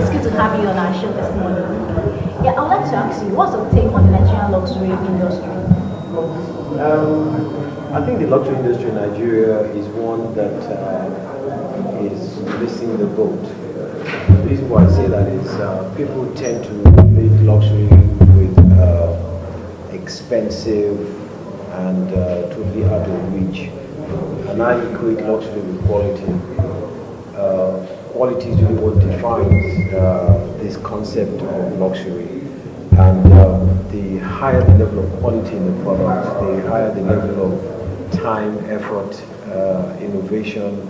It's good to have you on our show this morning. Yeah, I would like to ask you, what's your take on the Nigerian luxury industry? I think the luxury industry in Nigeria is one that is missing the boat. The reason why I say that is people tend to make luxury with expensive and totally out of reach. And I equate luxury with quality. Quality is really what defines this concept of luxury. And the higher the level of quality in the product, the higher the level of time, effort, innovation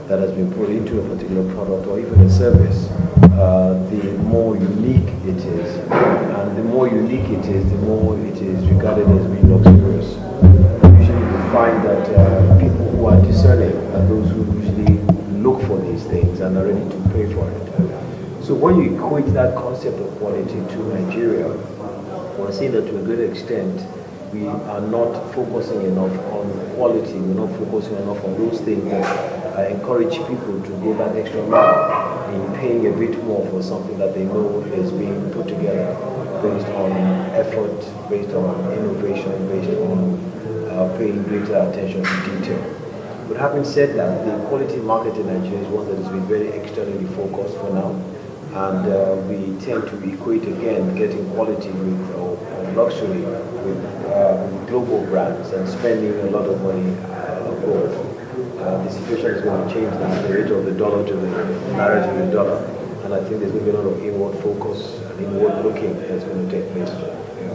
that has been put into a particular product or even a service, the more unique it is. And the more unique it is, the more it is regarded as being luxurious. Usually you find that people who are discerning are those who usually look for these things and are ready to pay for it. So when you equate that concept of quality to Nigeria, I say that to a great extent, we are not focusing enough on quality, we're not focusing enough on those things that encourage people to go that extra mile in paying a bit more for something that they know is being put together based on effort, based on innovation, based on paying greater attention to detail. But having said that, the quality market in Nigeria is one that has been very externally focused for now. And we tend to equate again getting quality with or luxury with global brands and spending a lot of money abroad. The situation is going to change now, the rate of the dollar to the naira to the dollar, and I think there's going to be a lot of inward focus and inward looking that's going to take place.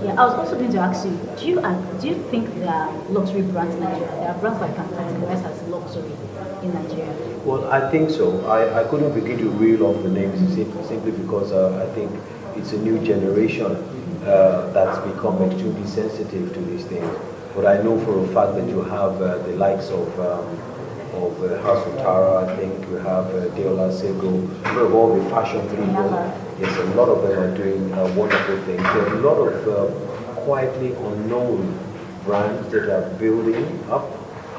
Yeah, I was also going to ask you, do you think there are luxury brands in Nigeria? There are brands that can categorize as luxury in Nigeria? Well, I think so. I couldn't begin to reel off the names simply because I think it's a new generation that's become extremely sensitive to these things. But I know for a fact that you have the likes of House of Tara, I think you have Deola Sego, you have all the fashion people. Yes, a lot of them are doing wonderful things. There are a lot of quietly unknown brands that are building up,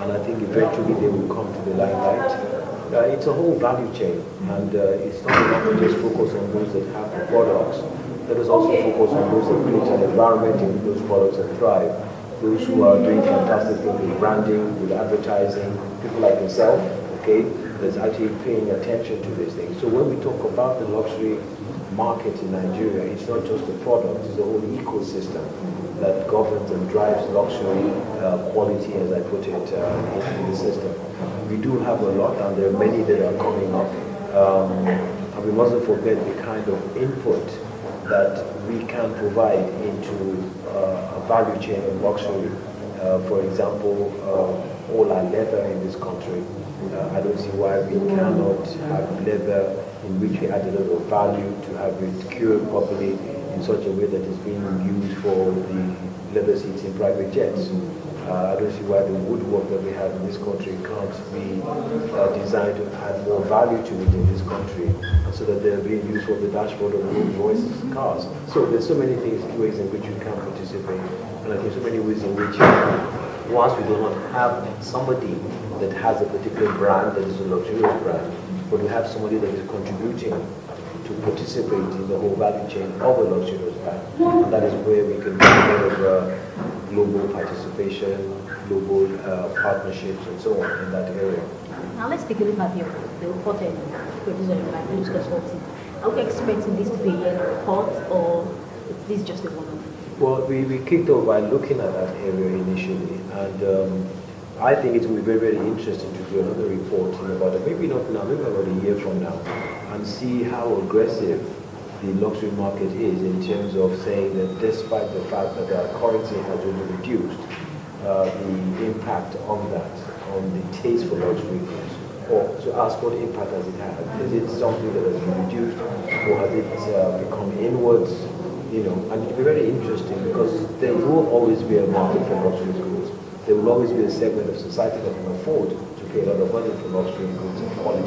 and I think eventually they will come to the limelight. It's a whole value chain, and it's not enough to just focus on those that have the products. Let us also focus on those that create an environment in which those products that thrive. Those who are doing fantastic things with branding, with advertising, people like yourself, okay, that's actually paying attention to these things. So when we talk about the luxury market in Nigeria, it's not just the product, it's the whole ecosystem that governs and drives luxury quality, as I put it, in the system. We do have a lot, and there are many that are coming up. And we mustn't forget the kind of input that we can provide into a value chain of luxury. For example, all our leather in this country. I don't see why we cannot have leather in which we add a lot of value to have it cured properly in such a way that is being used for the leather seats in private jets. I don't see why the woodwork that we have in this country can't be designed to add more value to it in this country so that they're being used for the dashboard of Rolls-Royce cars. So there's so many ways in which you can participate, and I think so many ways in which once we do not have somebody that has a particular brand that is a luxurious brand, but we have somebody that is contributing to participate in the whole value chain of a luxurious brand. And that is where we can do a lot of global participation, global partnerships, and so on in that area. Now let's take a look at the report and producer by Phillips Consulting. Are we expecting this to be a report, or is this just a one-off? Well, we kicked off by looking at that area initially, and I think it will be very, very interesting to do another report in about, maybe not now, maybe about a year from now, and see how aggressive the luxury market is in terms of saying that despite the fact that our currency has really reduced, the impact on that, on the taste for luxury goods, or to ask what impact has it had? Is it something that has been reduced, or has it become inwards? You know, and it will be very interesting because there will always be a market for luxury goods. There will always be a segment of society that can afford to pay a lot of money for luxury goods and quality